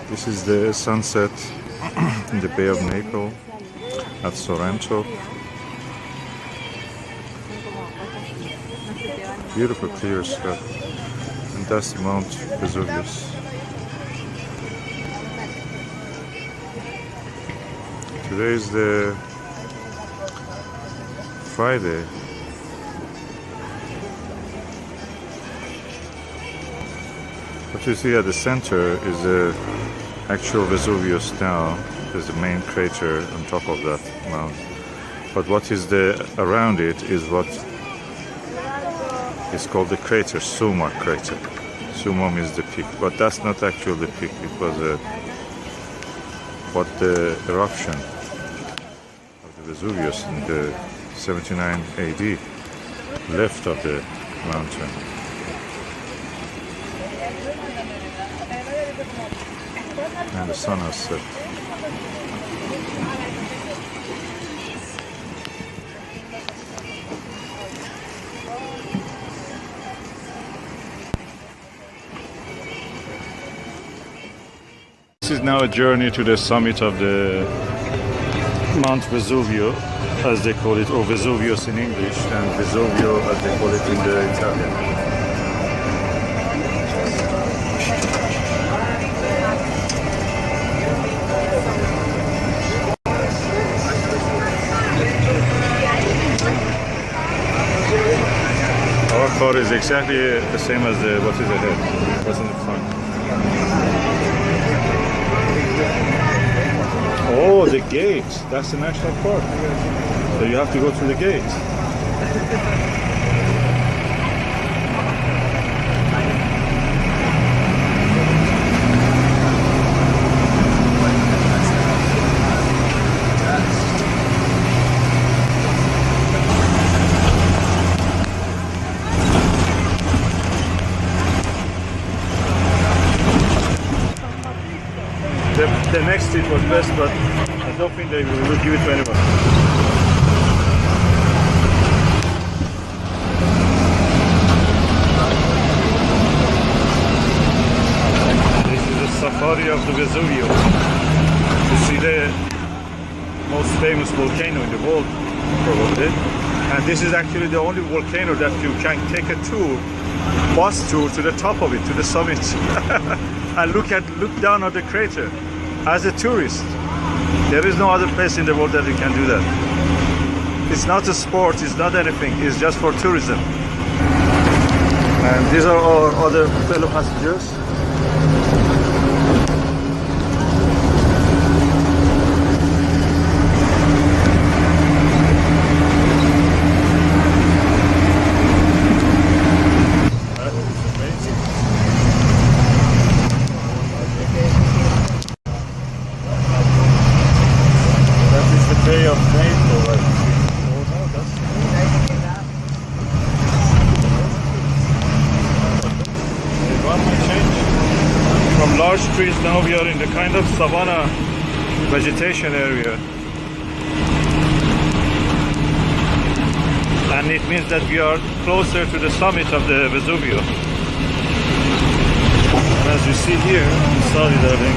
This is the sunset in the Bay of Naples at Sorrento. Beautiful clear sky. And that's the Mount Vesuvius. Today is the Friday. What you see at the center is the actual Vesuvius now. There's the main crater on top of that mountain. But what is around it is what is called the crater, Summa crater. Summum is the peak, but that's not actually the peak. It was what the eruption of the Vesuvius in the 79 AD left of the mountain. And the sun has set. This is now a journey to the summit of the Mount Vesuvio, as they call it, or Vesuvius in English, and Vesuvio as they call it in the Italian. Our car is exactly the same as what is ahead, what's in the front. Oh, the gate. That's the national park. So you have to go through the gate. The next street was best, but I don't think they will give it to anyone. This is the safari of the Vesuvio. You see the most famous volcano in the world, probably. And this is actually the only volcano that you can take a tour, bus tour to the top of it, to the summit, and look down at the crater. As a tourist, there is no other place in the world that you can do that. It's not a sport, it's not anything, it's just for tourism. And these are our other fellow passengers. Bay of Naples, right? From large trees now we are in the kind of savanna vegetation area. And it means that we are closer to the summit of the Vesuvio. And as you see here, sorry darling.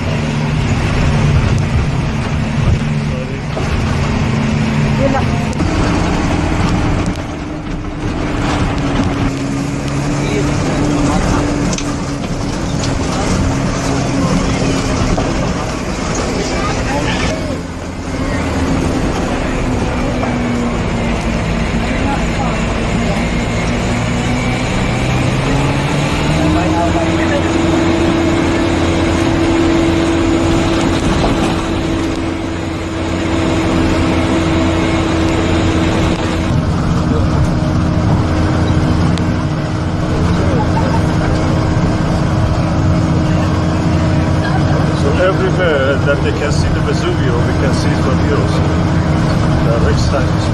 Everywhere that they can see the Vesuvio, we can see it from here also. Direct styles.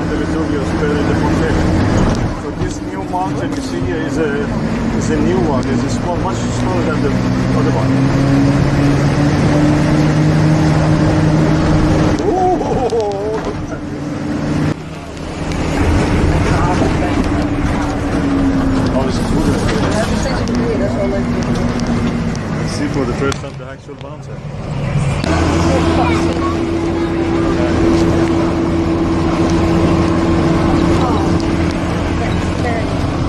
when the Vesuvius buried the Pompeii. So this new mountain you see here is a new one. It's a small, much smaller than the other one. Oh, it's good. See for the first time the actual mountain.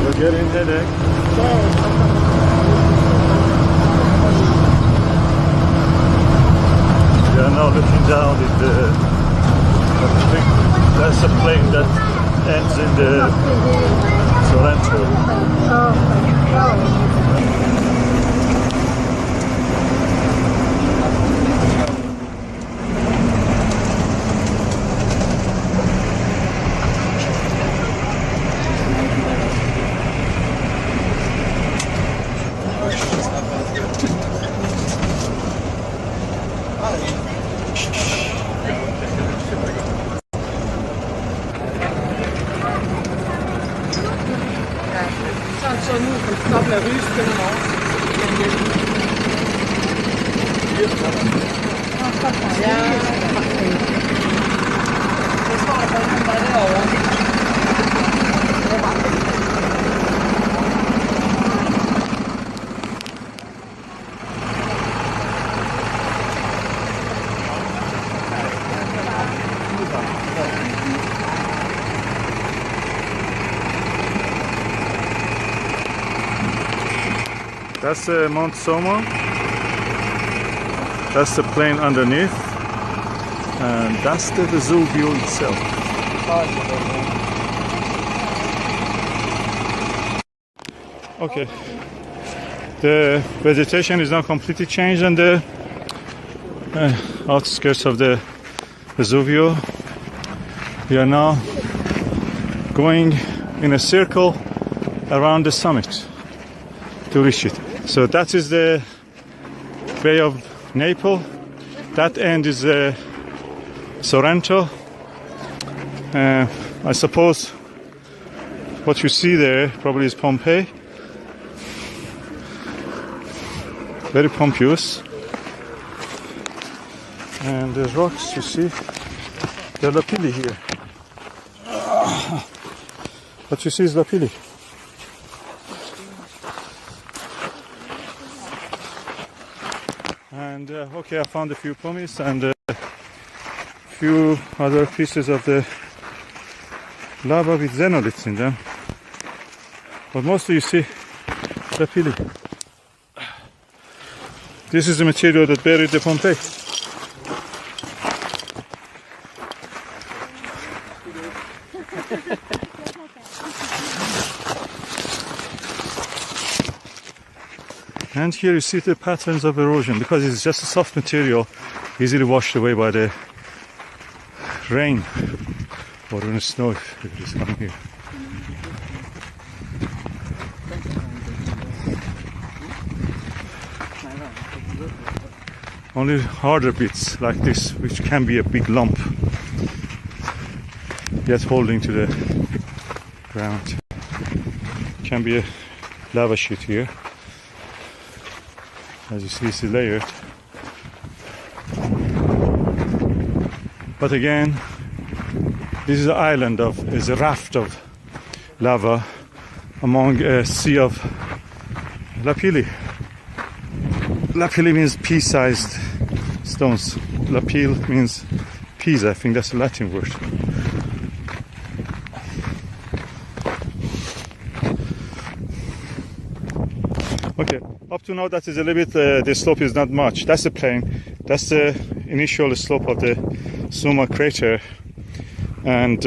You're getting headache. We are now looking down at that's a plane that ends in the Sorrento. Så nu dobbelt af rygespænderne over. Ja. Det står der folk, der er derovre. That's Mount Somma. That's the plain underneath, and that's the Vesuvius itself. Okay, the vegetation is now completely changed on the outskirts of the Vesuvius. We are now going in a circle around the summit to reach it. So that is the Bay of Naples. That end is Sorrento. I suppose what you see there probably is Pompeii. Very pompous. And the rocks you see, they're lapilli here. What you see is lapilli. And okay, I found a few pumice and a few other pieces of the lava with xenoliths in them. But mostly you see lapilli. This is the material that buried the Pompeii. And here you see the patterns of erosion because it's just a soft material, easily washed away by the rain or when the snow if it is coming here. Only harder bits like this, which can be a big lump, yet holding to the ground. Can be a lava sheet here. As you see, it's layered. But again, this is an island is a raft of lava among a sea of lapilli. Lapilli means pea-sized stones. Lapil means peas, I think that's a Latin word. Okay, up to now that is a little bit, the slope is not much. That's the plain. That's the initial slope of the Somma crater. And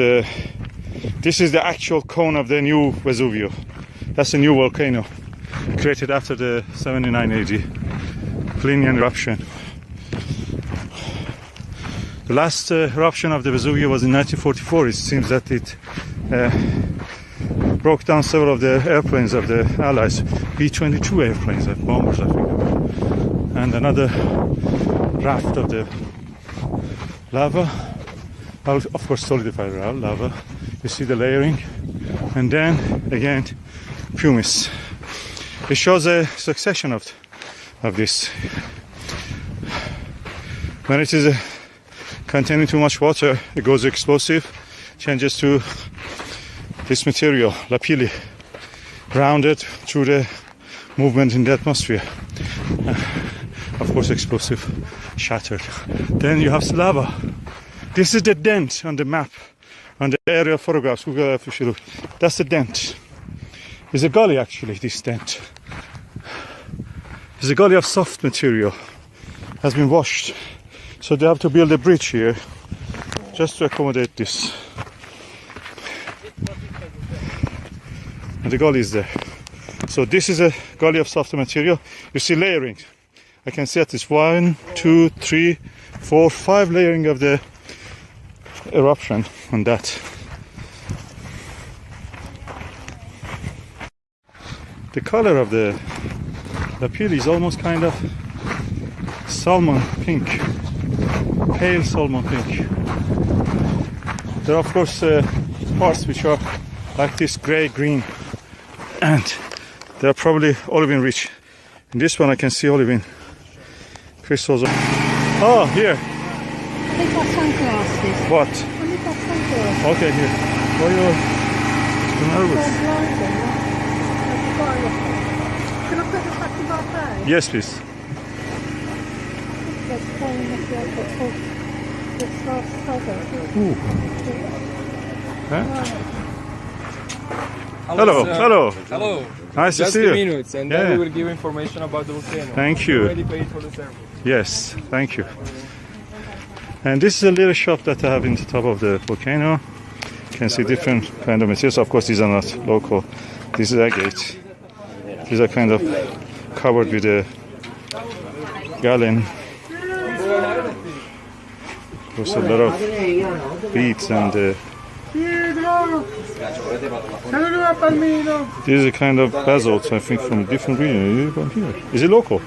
this is the actual cone of the new Vesuvius. That's a new volcano created after the 79 AD Plinian eruption. The last eruption of the Vesuvius was in 1944. It seems that it broke down several of the airplanes of the Allies, B-22 airplanes, bombers, I think. And another raft of the lava, of course solidified lava, You see the layering, and then again pumice. It shows a succession of this. When it is containing too much water, it goes explosive, changes to this material, lapilli, rounded through the movement in the atmosphere. Of course, explosive, shattered. Then you have lava. This is the dent on the map, on the aerial photographs. Google Earth, if you look. That's the dent. It's a gully, actually, this dent. It's a gully of soft material. Has been washed. So they have to build a bridge here just to accommodate this. And the gully is there. So this is a gully of soft material. You see layering. I can see at this 1, 2, 3, 4, 5 layering of the eruption on that. The color of the lapilli is almost kind of salmon pink, pale salmon pink. There are of course parts which are like this grey green, and they are probably olivine rich. In this one I can see olivine crystals. Oh, here. I think my sunglasses. What? I think my sunglasses. Okay, here. Why are you nervous? Can I put this back in my bag? Yes, please. Ooh. Huh? Hello, sir. hello. Hello. Nice to Just see a you. minute, and Yeah. then we will give information about the volcano. Thank you. Already paid for the service. Yes, thank you. And this is a little shop that I have in the top of the volcano. You can see different kind of materials. Of course, these are not local. This is agate. These are kind of covered with a gallon. There's a lot of beads and this is a kind of basalt, I think, from a different region. From here. Is it local?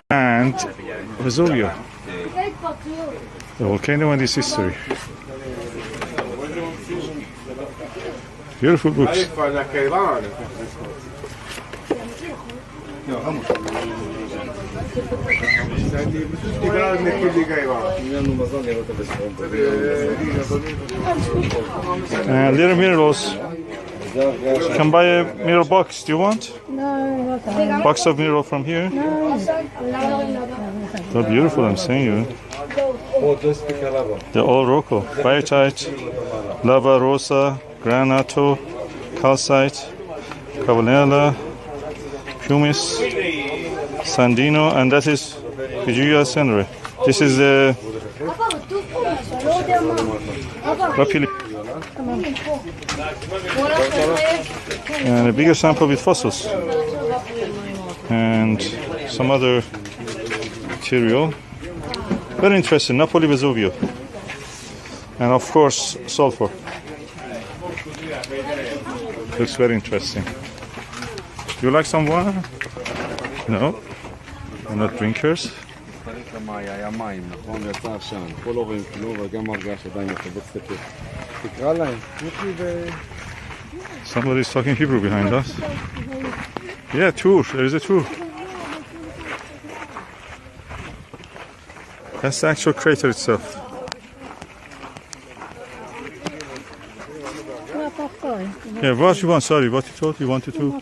And Vesuvius, the volcano and its history. Beautiful books. Little minerals. You can buy a mineral box. Do you want? No, okay. Box of mineral from here? They're beautiful, I'm saying you. They're all local. Biotite, lava rosa, granato, calcite, cavallella, pumice, sandino, and that is Vesuvius Senere. This is the lapilli. And a bigger sample with fossils and some other material. Very interesting. Napoli Vesuvius, and of course sulfur. Looks very interesting. You like some water? No? You're not drinkers? Somebody's talking Hebrew behind us. Yeah, tour. There is a tour. That's the actual crater itself. Yeah, what you want? Sorry, what you thought you wanted to?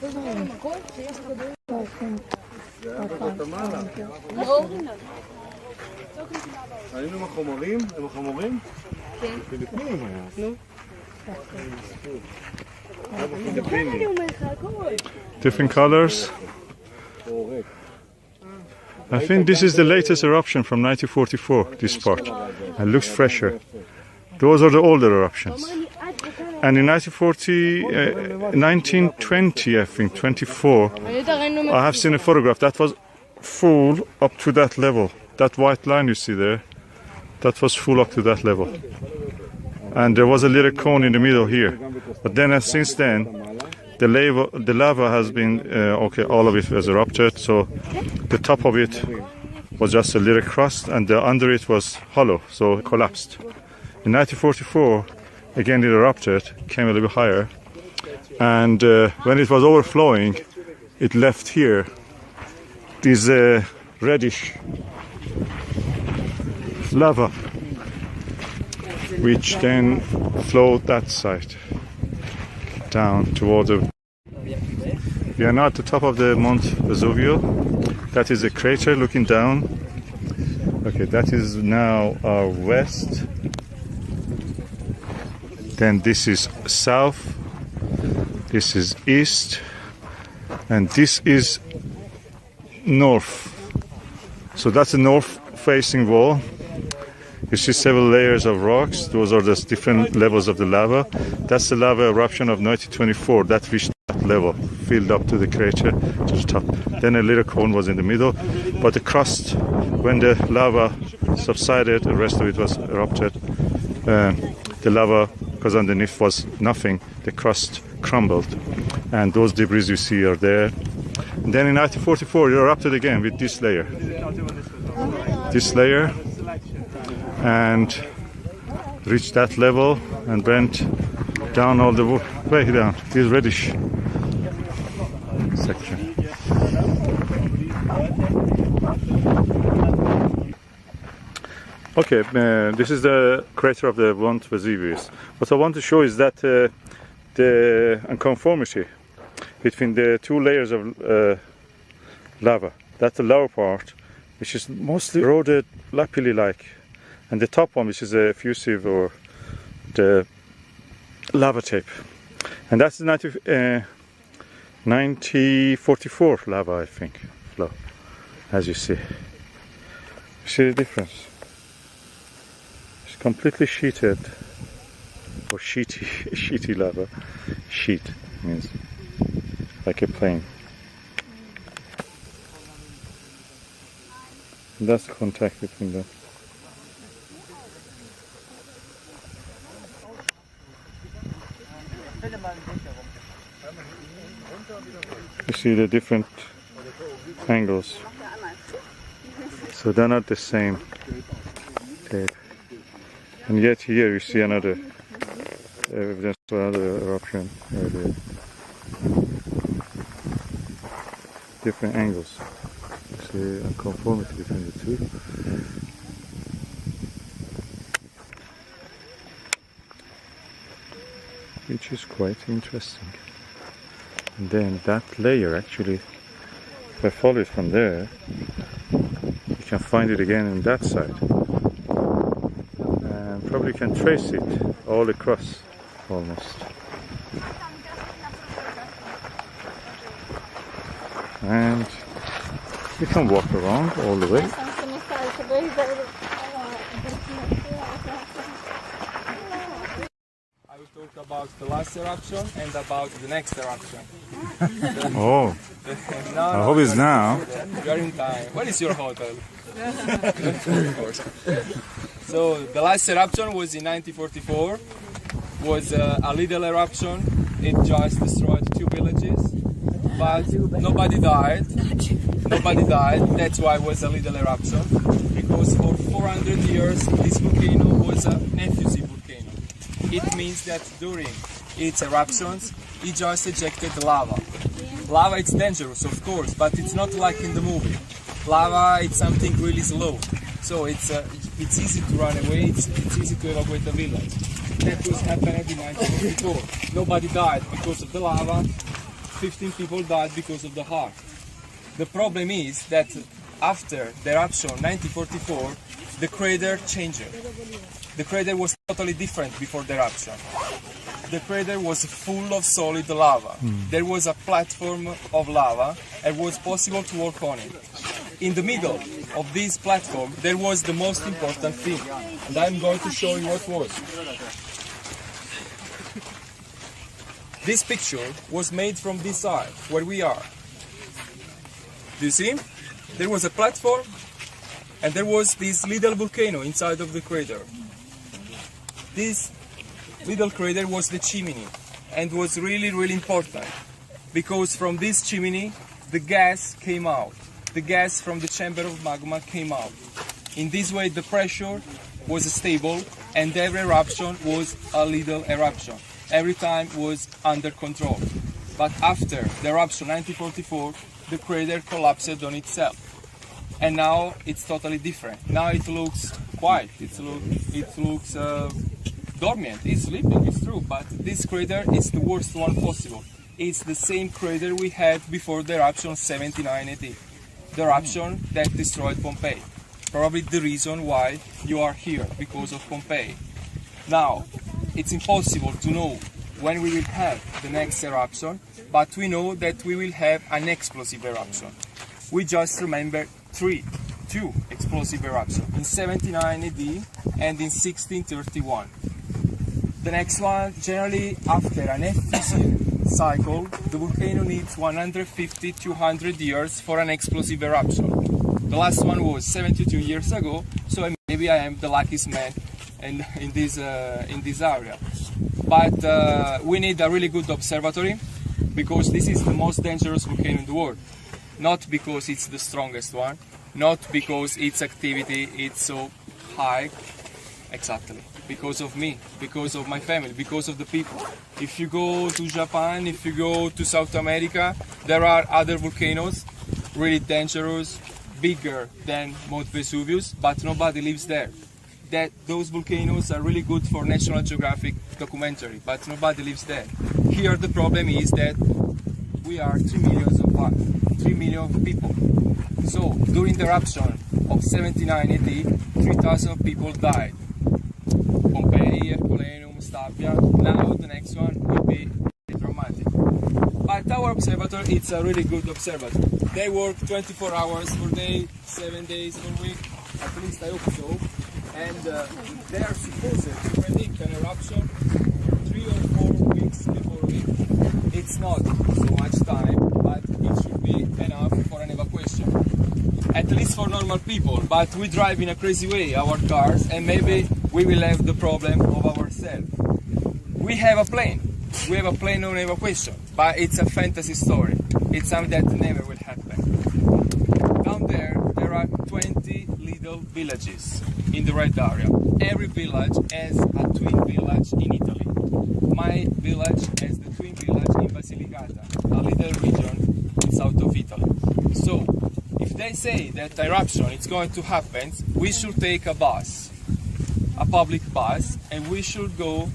Different colors. I think this is the latest eruption from 1944, this part. It looks fresher. Those are the older eruptions. And in 1920, I think, 24, I have seen a photograph that was full up to that level. That white line you see there, that was full up to that level. And there was a little cone in the middle here. But then, since then, the lava has been, okay, all of it has erupted, so the top of it was just a little crust, and under it was hollow, so it collapsed. In 1944, again it erupted, came a little bit higher, and when it was overflowing, it left here this reddish lava, which then flowed that side down toward the... We are now at the top of the Mount Vesuvius. That is a crater looking down. Okay, that is now our west. Then this is south. This is east. And this is north. So that's the north facing wall. You see several layers of rocks. Those are the different levels of the lava. That's the lava eruption of 1924. That reached that level, filled up to the crater, to the top. Then a little cone was in the middle. But the crust, when the lava subsided, the rest of it was erupted. The lava, because underneath was nothing, the crust crumbled. And those debris you see are there. And then in 1944, it erupted again with this layer. This layer. And reached that level and went down all the way down. This reddish section. Okay, this is the crater of the Mount Vesuvius. What I want to show is that the unconformity between the two layers of lava. That's the lower part, which is mostly eroded lapilli-like. And the top one, which is a effusive or the lava tape. And that's the 1944 lava, I think, flow, as you see. You see the difference? It's completely sheeted, or sheety lava. Sheet means like a plane. And that's the contact between them. You see the different angles, so they're not the same tape. And yet here you see another evidence for another eruption. Different angles. You see a conformity between the two. Which is quite interesting. And then that layer, actually, if I follow it from there, you can find it again on that side. And probably can trace it all across, almost. And you can walk around all the way. Talk about the last eruption and about the next eruption. Oh, I hope it's now. You are in time. Where is your hotel? Of course. So the last eruption was in 1944. Was a little eruption. It just destroyed 2 villages, but nobody died. Nobody died. That's why it was a little eruption. Because for 400 years this volcano was an effusive volcano. It means that during its eruptions, it just ejected lava. Lava, it's dangerous, of course, but it's not like in the movie. Lava, it's something really slow, so it's easy to run away. It's easy to evacuate the village. That was happened in 1944. Nobody died because of the lava. 15 people died because of the heart. The problem is that after the eruption, 1944, the crater changed. The crater was totally different before the eruption. The crater was full of solid lava. There was a platform of lava and it was possible to walk on it. In the middle of this platform, there was the most important thing. And I'm going to show you what was. This picture was made from this side, where we are. Do you see? There was a platform and there was this little volcano inside of the crater. This little crater was the chimney and was really important because from this chimney the gas came out. the gas from the chamber of magma came out. In this way, the pressure was stable, and every eruption was a little eruption. Every time was under control. But after the eruption 1944, the crater collapsed on itself. And now it's totally different. Now it looks quiet, it looks dormant, it's sleeping, it's true, but this crater is the worst one possible. It's the same crater we had before the eruption 79 AD, the eruption that destroyed Pompeii. Probably the reason why you are here, because of Pompeii. Now, it's impossible to know when we will have the next eruption, but we know that we will have an explosive eruption. We just remember two explosive eruptions, in 79 AD and in 1631. The next one, generally after an efficient cycle, the volcano needs 150-200 years for an explosive eruption. The last one was 72 years ago, so maybe I am the luckiest man in this area. But we need a really good observatory, because this is the most dangerous volcano in the world. Not because it's the strongest one, not because its activity is so high, exactly. Because of me, because of my family, because of the people. If you go to Japan, if you go to South America, there are other volcanoes, really dangerous, bigger than Mount Vesuvius, but nobody lives there. Those volcanoes are really good for National Geographic documentary, but nobody lives there. Here the problem is that we are 3 million people. So during the eruption of 79 AD, 3,000 people died. Pompeii, Herculaneum, Stabia. Now the next one will be dramatic. But our observatory, it's a really good observatory. They work 24 hours per day, 7 days per week, at least I hope so. And they are supposed to predict an eruption 3 or 4 weeks before it. It's not so much time, but it should be enough for an evacuation. At least for normal people, but we drive in a crazy way our cars, and maybe we will have the problem of ourselves. We have a plane on evacuation, but it's a fantasy story. It's something that never will happen. Down there are 20 little villages in the red area. Every village has a twin village in Italy. My village has the twin village in Basilicata, a little region in south of Italy. So, if they say that eruption is going to happen, we should take a bus, a public bus, and we should go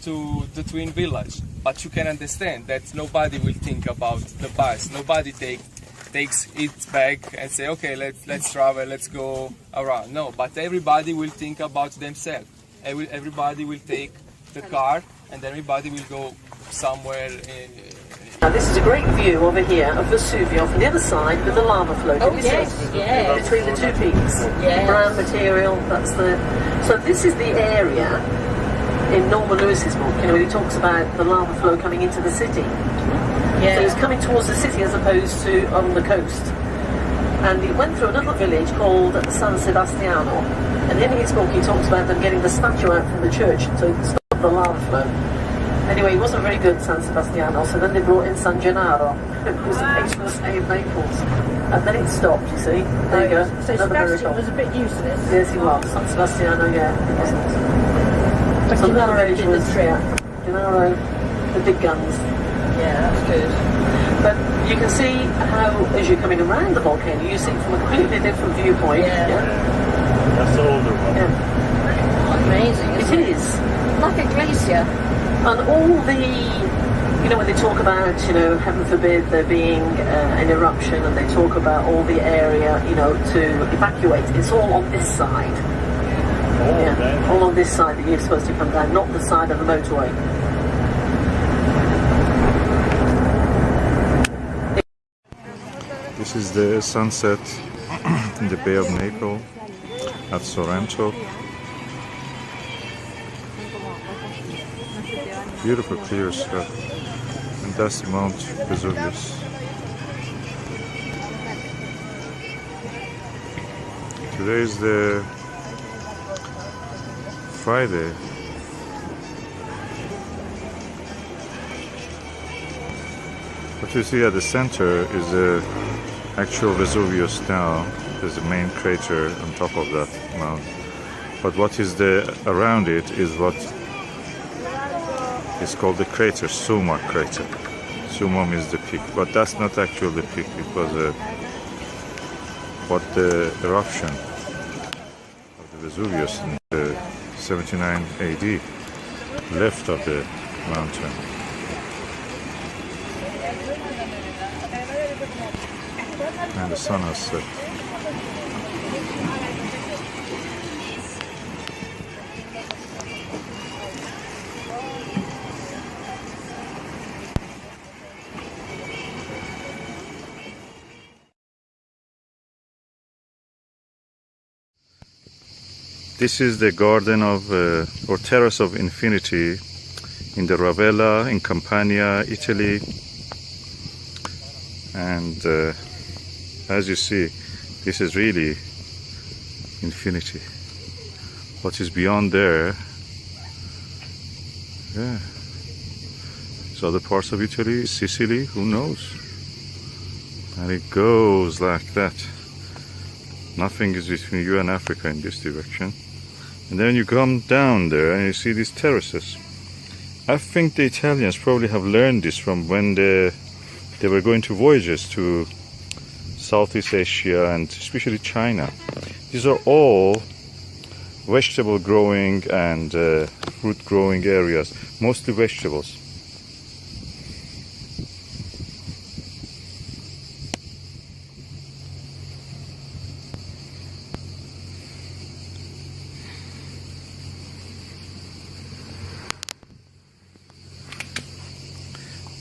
to the twin village. But you can understand that nobody will think about the bus. Nobody takes its bag and say, okay, let's travel, let's go around. No, but everybody will think about themselves. Everybody will take the car, and everybody will go somewhere. Now this is a great view over here of Vesuvius on the other side with the lava flow. Oh yes, yes. Between the two peaks. Yes. Brown material, that's the... So this is the area in Norman Lewis's book, you know, he talks about the lava flow coming into the city. Yeah. So it's coming towards the city as opposed to on the coast. And it went through another village called San Sebastiano. And in his book he talks about them getting the statue out from the church to stop the lava flow. Anyway, it wasn't very good, San Sebastiano, so then they brought in San Gennaro, who's the patron saint of Naples. And then it stopped, you see. There you go. So Sebastian was a bit useless. Yes, he was. San Sebastiano, yeah. He wasn't. But So Gennaro another village did the was trick. Gennaro, the big guns. Yeah, that's good. But you can see how, as you're coming around the volcano, you see it from a completely different viewpoint. Yeah. That's the older one. Yeah. Amazing. It is. Like a glacier. And all the, you know, when they talk about, you know, heaven forbid there being an eruption, and they talk about all the area, you know, to evacuate, it's all on this side. Yeah, all on this side that you're supposed to come down, not the side of the motorway. This is the sunset in the Bay of Naples at Sorrento. Beautiful clear sky, and that's the Mount Vesuvius. Today is the Friday. What you see at the center is a actual Vesuvius now. There's a main crater on top of that mountain. But what is around it is what is called the crater, Suma crater. Sumum is the peak, but that's not actually the peak. It was what the eruption of the Vesuvius in 79 AD left of the mountain. And the sun has set. This is the garden of or terrace of infinity in the Ravenna in Campania, Italy. And as you see, this is really infinity. What is beyond there, yeah, it's other parts of Italy, Sicily, who knows? And it goes like that. Nothing is between you and Africa in this direction. And then you come down there and you see these terraces. I think the Italians probably have learned this from when they were going to voyages to Southeast Asia and especially China. These are all vegetable growing and fruit growing areas, mostly vegetables.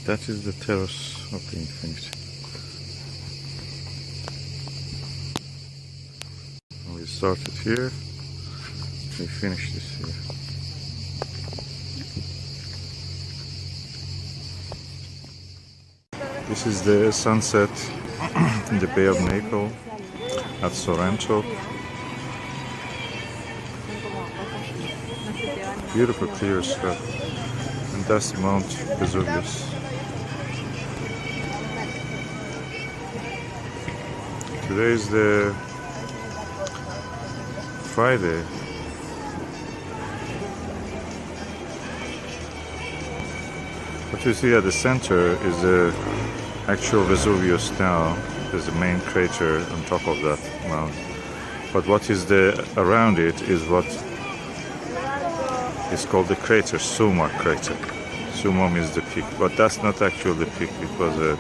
That is the terrace of the infinity. We started here, we finished this here. This is the sunset in the Bay of Naples at Sorrento. Beautiful clear sky. And that's Mount Vesuvius. Today is the Friday. What you see at the center is the actual Vesuvius now. There's a main crater on top of that mountain. But what is around it is what is called the crater, Suma crater. Sumum is the peak, but that's not actually the peak. It was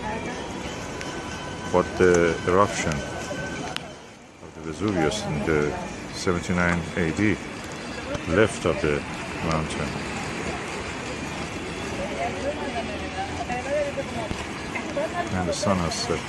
what the eruption of the Vesuvius in 79 AD left of the mountain. And the sun has set.